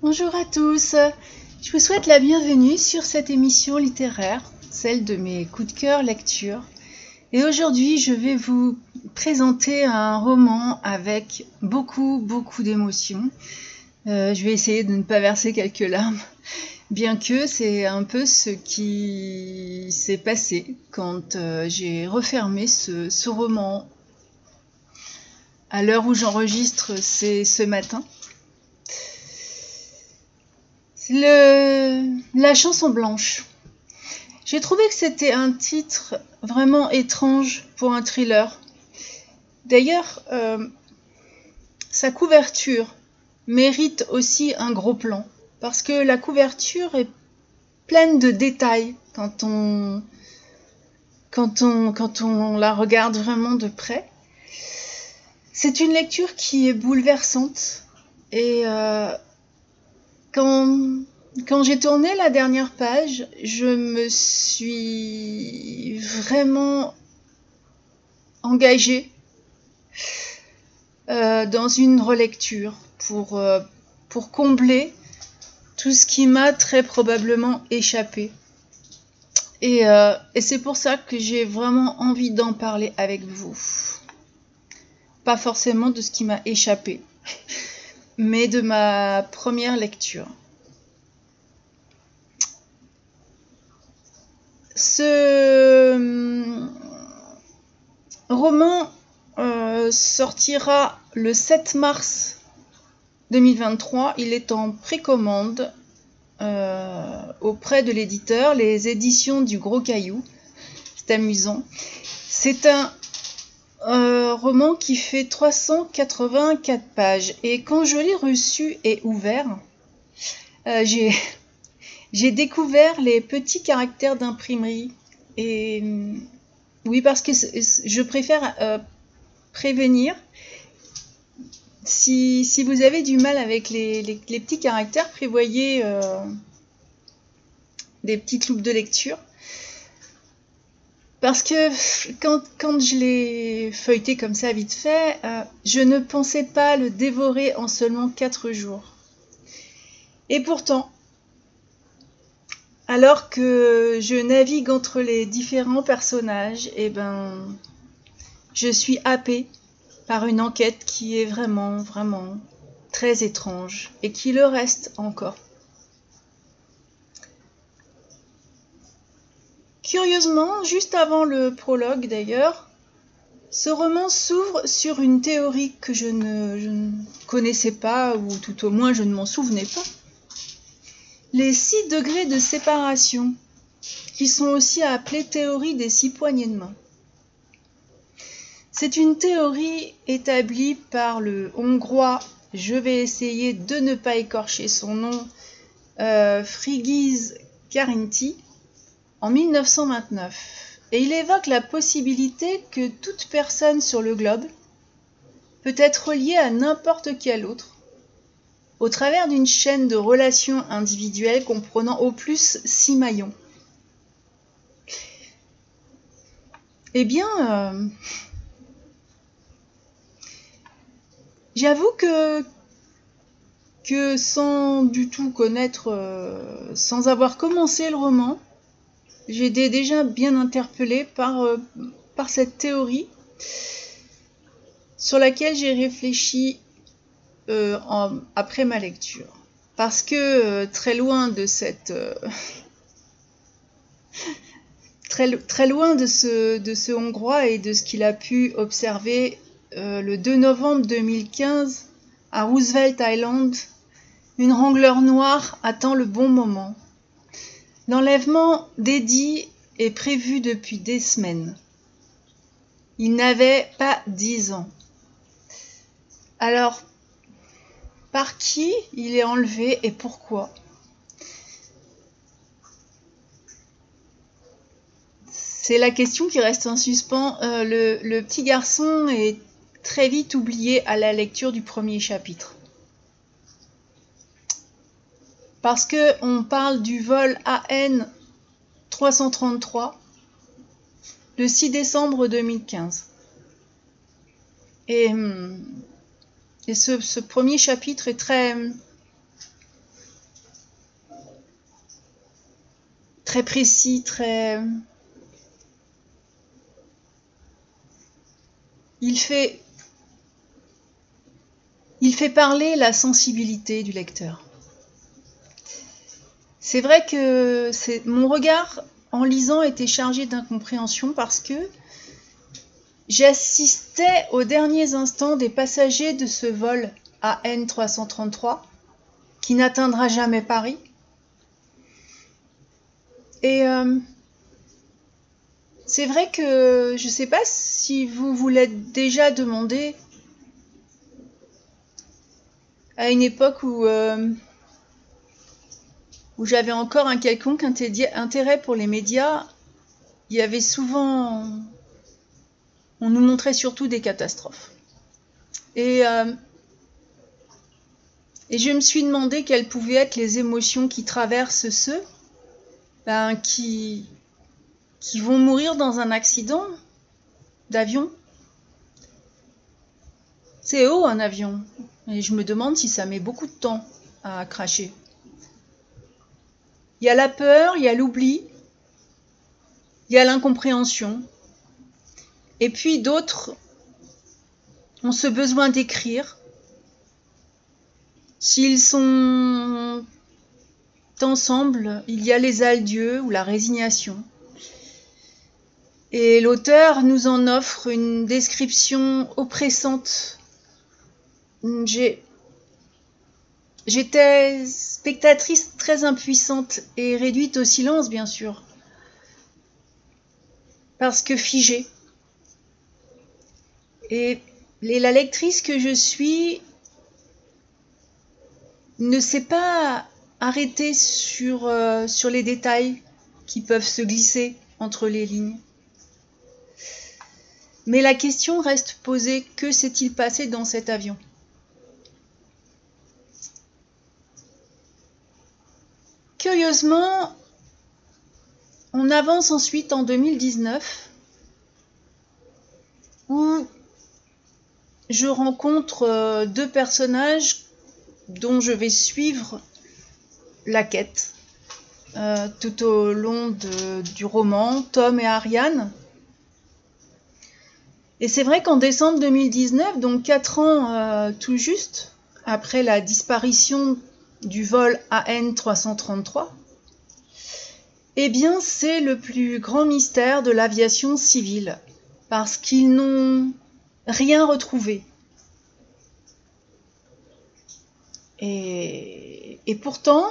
Bonjour à tous, je vous souhaite la bienvenue sur cette émission littéraire, celle de mes coups de cœur lecture. Et aujourd'hui, je vais vous présenter un roman avec beaucoup d'émotions. Je vais essayer de ne pas verser quelques larmes, bien que c'est un peu ce qui s'est passé quand j'ai refermé ce roman. À l'heure où j'enregistre, c'est ce matin. La chanson blanche. J'ai trouvé que c'était un titre vraiment étrange pour un thriller. D'ailleurs, sa couverture mérite aussi un gros plan, parce que la couverture est pleine de détails quand on la regarde vraiment de près. C'est une lecture qui est bouleversante et quand j'ai tourné la dernière page, je me suis vraiment engagée dans une relecture pour combler tout ce qui m'a très probablement échappé. Et c'est pour ça que j'ai vraiment envie d'en parler avec vous. Pas forcément de ce qui m'a échappé, mais de ma première lecture. Ce roman sortira le 7 mars 2023. Il est en précommande auprès de l'éditeur, les éditions du Gros Caillou. C'est amusant. C'est un roman qui fait 384 pages. Et quand je l'ai reçu et ouvert, j'ai découvert les petits caractères d'imprimerie. Et oui, parce que je préfère prévenir. Si vous avez du mal avec les petits caractères, prévoyez des petites loupes de lecture. Parce que quand je l'ai feuilleté comme ça vite fait, je ne pensais pas le dévorer en seulement 4 jours. Et pourtant, alors que je navigue entre les différents personnages, je suis happée par une enquête qui est vraiment très étrange et qui le reste encore. Curieusement, juste avant le prologue d'ailleurs, ce roman s'ouvre sur une théorie que je ne connaissais pas, ou tout au moins je ne m'en souvenais pas. Les 6 degrés de séparation, qui sont aussi appelés théorie des 6 poignées de main. C'est une théorie établie par le Hongrois, je vais essayer de ne pas écorcher son nom, Frigyes Karinthy, en 1929. Et il évoque la possibilité que toute personne sur le globe peut être reliée à n'importe quel autre, au travers d'une chaîne de relations individuelles comprenant au plus 6 maillons. Eh bien, j'avoue que sans du tout connaître, sans avoir commencé le roman, j'ai été déjà bien interpellée par cette théorie sur laquelle j'ai réfléchi après ma lecture. Parce que très loin de cette... très loin de ce Hongrois et de ce qu'il a pu observer le 2 novembre 2015 à Roosevelt Island, une Wrangler noire attend le bon moment. L'enlèvement d'Eddie est prévu depuis des semaines. Il n'avait pas 10 ans. Alors, par qui il est enlevé et pourquoi ? C'est la question qui reste en suspens. Le petit garçon est très vite oublié à la lecture du premier chapitre. Parce qu'on parle du vol AN 333 le 6 décembre 2015. Et ce premier chapitre est très précis, très... Il fait parler la sensibilité du lecteur. C'est vrai que mon regard en lisant était chargé d'incompréhension parce que j'assistais aux derniers instants des passagers de ce vol AN 333 qui n'atteindra jamais Paris. Et c'est vrai que je ne sais pas si vous l'êtes déjà demandé à une époque où j'avais encore un quelconque intérêt pour les médias. Il y avait souvent... On nous montrait surtout des catastrophes. Et je me suis demandé quelles pouvaient être les émotions qui traversent ceux qui vont mourir dans un accident d'avion. C'est haut un avion. Et je me demande si ça met beaucoup de temps à cracher. Il y a la peur, il y a l'oubli, il y a l'incompréhension. Et puis d'autres ont ce besoin d'écrire. S'ils sont ensemble, il y a les adieux ou la résignation. Et l'auteur nous en offre une description oppressante. J'étais spectatrice très impuissante et réduite au silence, bien sûr, parce que figée. Et la lectrice que je suis ne s'est pas arrêtée sur les détails qui peuvent se glisser entre les lignes. Mais la question reste posée, que s'est-il passé dans cet avion ? Curieusement, on avance ensuite en 2019 où je rencontre deux personnages dont je vais suivre la quête tout au long du roman, Tom et Ariane. Et c'est vrai qu'en décembre 2019, donc 4 ans tout juste, après la disparition du vol AN 333, eh bien c'est le plus grand mystère de l'aviation civile, parce qu'ils n'ont rien retrouvé. Et pourtant,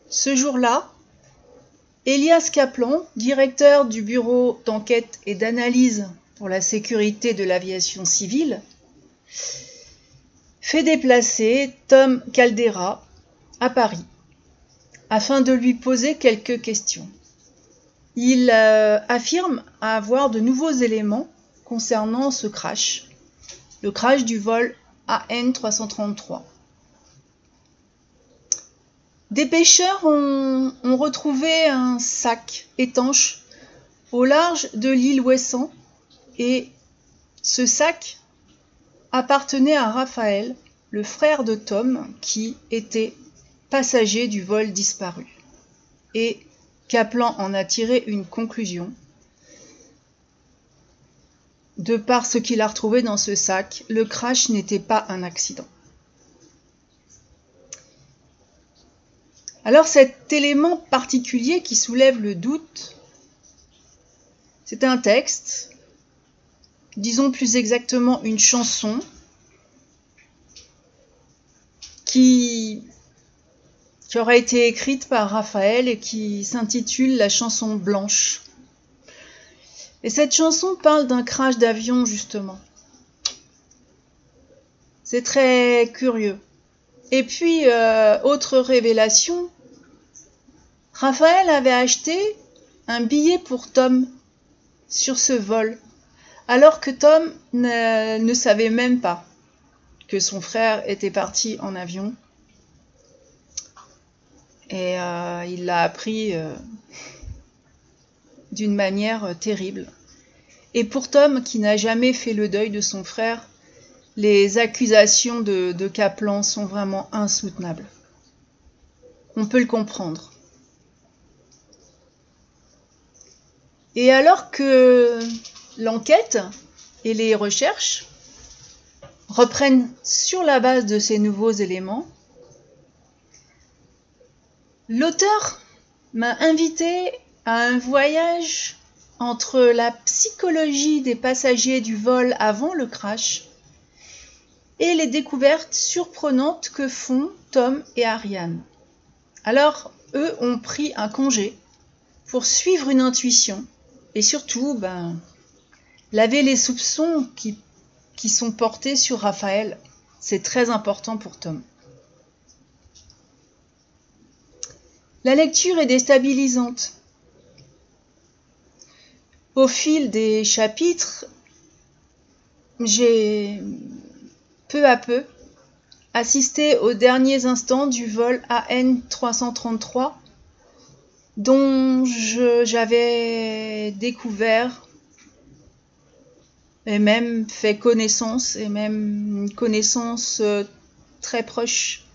ce jour-là, Elias Kaplan, directeur du bureau d'enquête et d'analyse pour la sécurité de l'aviation civile, fait déplacer Tom Caldera à Paris afin de lui poser quelques questions. Il affirme avoir de nouveaux éléments concernant ce crash, le crash du vol AN 333. Des pêcheurs ont retrouvé un sac étanche au large de l'île Ouessant et ce sac appartenait à Raphaël, le frère de Tom, qui était passager du vol disparu. Et Kaplan en a tiré une conclusion. De par ce qu'il a retrouvé dans ce sac, le crash n'était pas un accident. Alors cet élément particulier qui soulève le doute, c'est un texte, disons plus exactement une chanson, qui aurait été écrite par Raphaël et qui s'intitule La chanson blanche. Et cette chanson parle d'un crash d'avion, justement. C'est très curieux. Et puis, autre révélation, Raphaël avait acheté un billet pour Tom sur ce vol, alors que Tom ne savait même pas que son frère était parti en avion. Et il l'a appris d'une manière terrible. Et pour Tom, qui n'a jamais fait le deuil de son frère, les accusations de Kaplan sont vraiment insoutenables. On peut le comprendre. Et alors que l'enquête et les recherches reprennent sur la base de ces nouveaux éléments, l'auteur m'a invité à un voyage entre la psychologie des passagers du vol avant le crash et les découvertes surprenantes que font Tom et Ariane. Alors, eux ont pris un congé pour suivre une intuition et surtout, laver les soupçons qui sont portés sur Raphaël. C'est très important pour Tom. La lecture est déstabilisante. Au fil des chapitres, j'ai peu à peu assisté aux derniers instants du vol AN 333 dont j'avais découvert et même fait connaissance, et même une connaissance très proche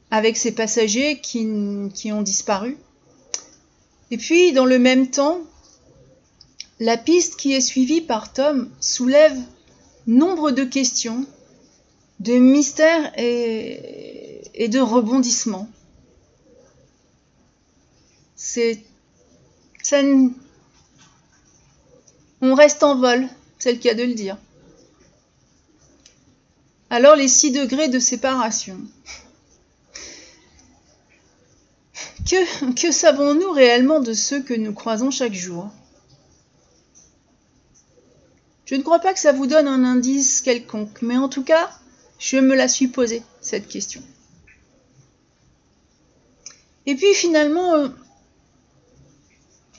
avec ces passagers qui ont disparu. Et puis, dans le même temps, la piste qui est suivie par Tom soulève nombre de questions, de mystères et de rebondissements. On reste en vol, c'est le cas de le dire. Alors les 6 degrés de séparation. Que savons-nous réellement de ceux que nous croisons chaque jour? Je ne crois pas que ça vous donne un indice quelconque, mais en tout cas, je me la suis posée, cette question. Et puis finalement,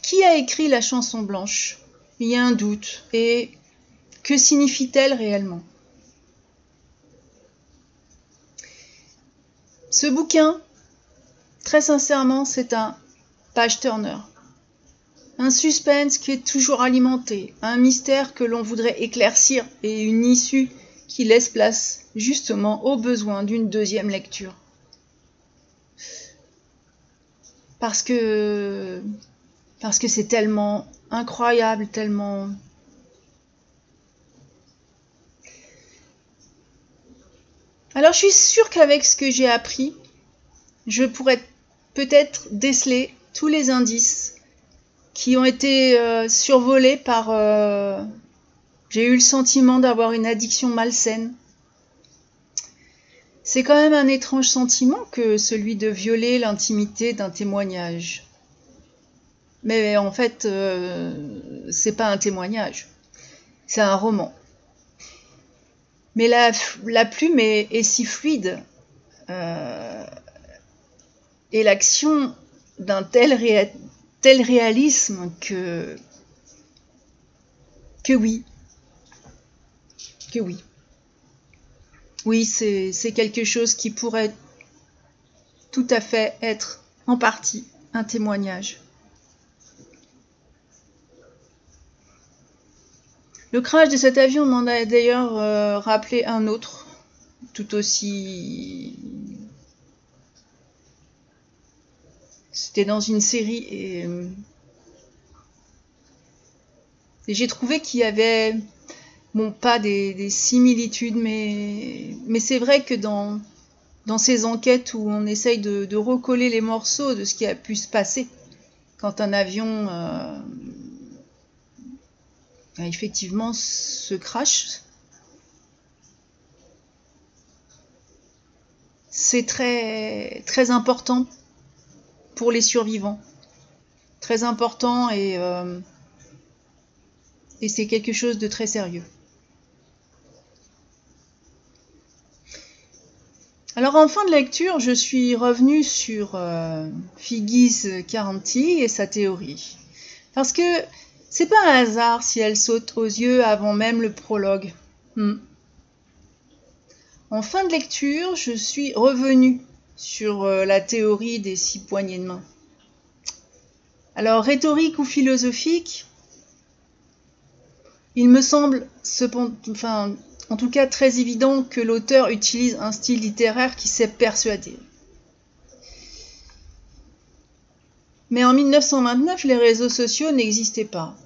qui a écrit la chanson blanche? Il y a un doute. Et que signifie-t-elle réellement? Ce bouquin, très sincèrement, c'est un page-turner. Un suspense qui est toujours alimenté, un mystère que l'on voudrait éclaircir et une issue qui laisse place justement au besoin d'une deuxième lecture. Parce que c'est tellement incroyable, tellement... Alors je suis sûre qu'avec ce que j'ai appris, je pourrais peut-être déceler tous les indices qui ont été survolés par... J'ai eu le sentiment d'avoir une addiction malsaine. C'est quand même un étrange sentiment que celui de violer l'intimité d'un témoignage. Mais en fait, c'est pas un témoignage, c'est un roman. Mais la plume est si fluide et l'action d'un tel réalisme que oui. Oui, c'est quelque chose qui pourrait tout à fait être en partie un témoignage. Le crash de cet avion m'en a d'ailleurs rappelé un autre, tout aussi... C'était dans une série et j'ai trouvé qu'il y avait, bon, pas des similitudes, mais c'est vrai que dans ces enquêtes où on essaye de recoller les morceaux de ce qui a pu se passer quand un avion effectivement se crash, c'est très, très important pour les survivants. Très important et c'est quelque chose de très sérieux. Alors en fin de lecture, je suis revenue sur Figgis Caranti et sa théorie. Parce que c'est pas un hasard si elle saute aux yeux avant même le prologue. En fin de lecture, je suis revenue sur la théorie des 6 poignées de main. Alors, rhétorique ou philosophique, il me semble, en tout cas très évident que l'auteur utilise un style littéraire qui s'est persuadé. Mais en 1929, les réseaux sociaux n'existaient pas.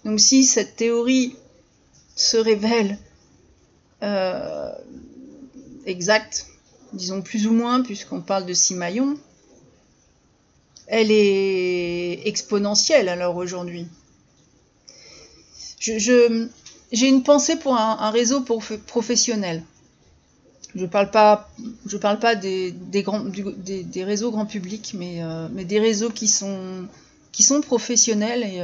Donc si cette théorie se révèle exacte, disons plus ou moins, puisqu'on parle de 6 maillons, elle est exponentielle alors aujourd'hui. J'ai une pensée pour un réseau professionnel. Je parle pas des réseaux grand public, mais des réseaux qui sont professionnels et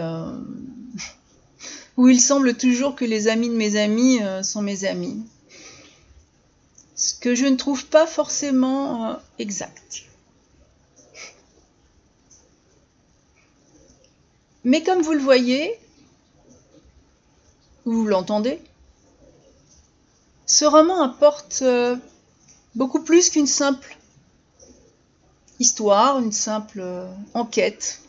où il semble toujours que les amis de mes amis sont mes amis. Ce que je ne trouve pas forcément exact. Mais comme vous le voyez, ou vous l'entendez, ce roman apporte beaucoup plus qu'une simple histoire, une simple enquête.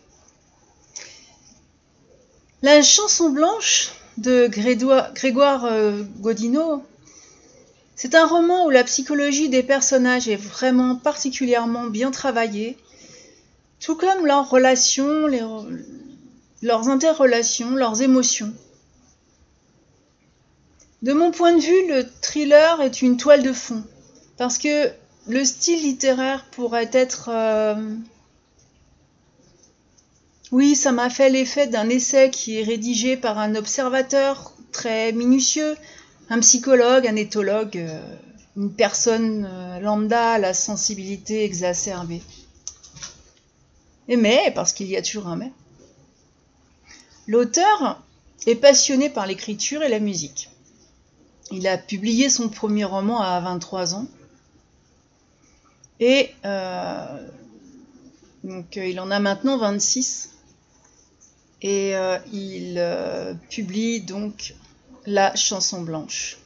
La chanson blanche de Grégoire Godineau, c'est un roman où la psychologie des personnages est vraiment particulièrement bien travaillée, tout comme leurs relations, leurs interrelations, leurs émotions. De mon point de vue, le thriller est une toile de fond, parce que le style littéraire pourrait être... Oui, ça m'a fait l'effet d'un essai qui est rédigé par un observateur très minutieux, un psychologue, un éthologue, une personne lambda à la sensibilité exacerbée. Mais, parce qu'il y a toujours un mais, l'auteur est passionné par l'écriture et la musique. Il a publié son premier roman à 23 ans. Et donc, il en a maintenant 26. Et il publie donc La chanson blanche.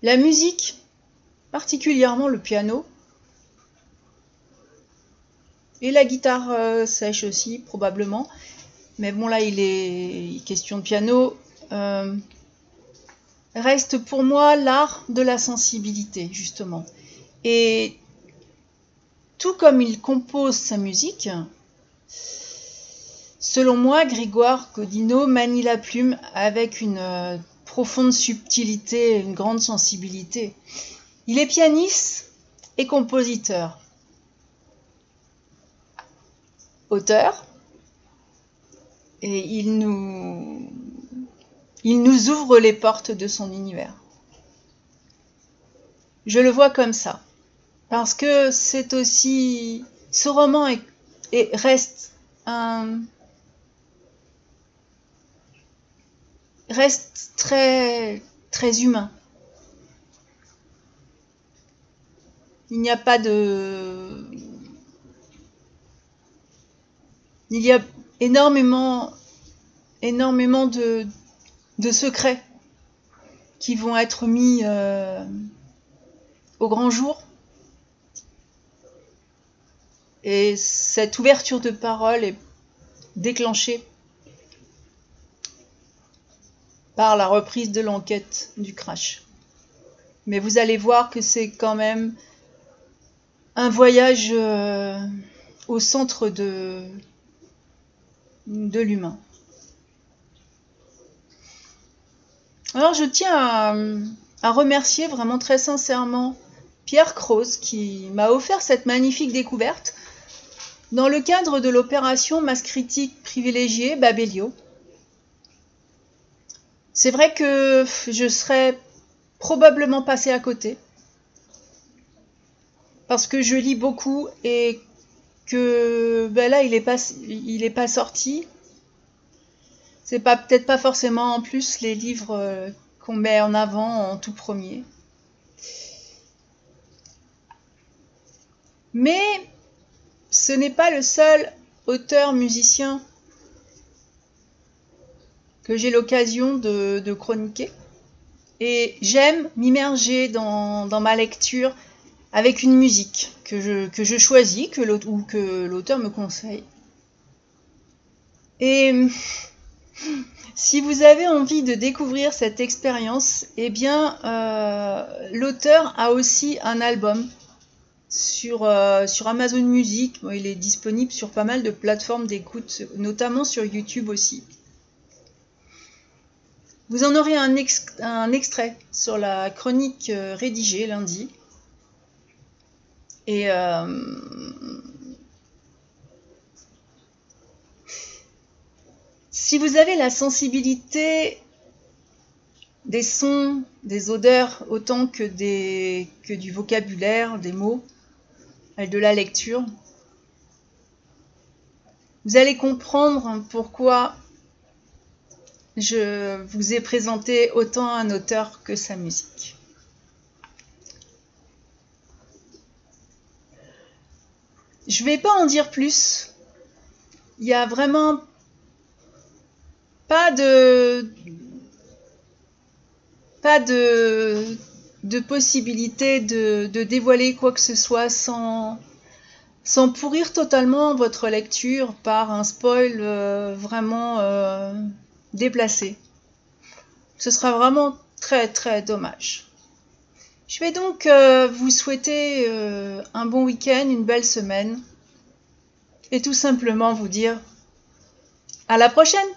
La musique, particulièrement le piano, et la guitare sèche aussi, probablement. Mais bon, là, il est question de piano. Reste pour moi l'art de la sensibilité, justement. Et tout comme il compose sa musique, selon moi, Grégoire Godineau manie la plume avec une profonde subtilité, une grande sensibilité. Il est pianiste et compositeur. Auteur, et il nous ouvre les portes de son univers. Je le vois comme ça, parce que c'est aussi... Ce roman reste très, très humain. Il n'y a pas de... Il y a énormément de secrets qui vont être mis au grand jour. Et cette ouverture de parole est déclenchée par la reprise de l'enquête du crash. Mais vous allez voir que c'est quand même un voyage au centre de l'humain. Alors je tiens à remercier vraiment très sincèrement Pierre Croze qui m'a offert cette magnifique découverte dans le cadre de l'opération Masse Critique Privilégiée Babelio. C'est vrai que je serais probablement passée à côté parce que je lis beaucoup et que là il est pas sorti. C'est peut-être pas forcément en plus les livres qu'on met en avant en tout premier. Mais ce n'est pas le seul auteur-musicien que j'ai l'occasion de chroniquer. Et j'aime m'immerger dans ma lecture avec une musique que je choisis ou que l'auteur me conseille. Et si vous avez envie de découvrir cette expérience, eh bien, l'auteur a aussi un album sur Amazon Music. Bon, il est disponible sur pas mal de plateformes d'écoute, notamment sur YouTube aussi. Vous en aurez un extrait sur la chronique rédigée lundi. Et si vous avez la sensibilité des sons, des odeurs, autant que du vocabulaire, des mots, et de la lecture, vous allez comprendre pourquoi je vous ai présenté autant un auteur que sa musique. Je ne vais pas en dire plus. Il n'y a vraiment pas de possibilité de dévoiler quoi que ce soit sans pourrir totalement votre lecture par un spoil vraiment déplacé. Ce sera vraiment très très dommage. Je vais donc vous souhaiter un bon week-end, une belle semaine et tout simplement vous dire à la prochaine!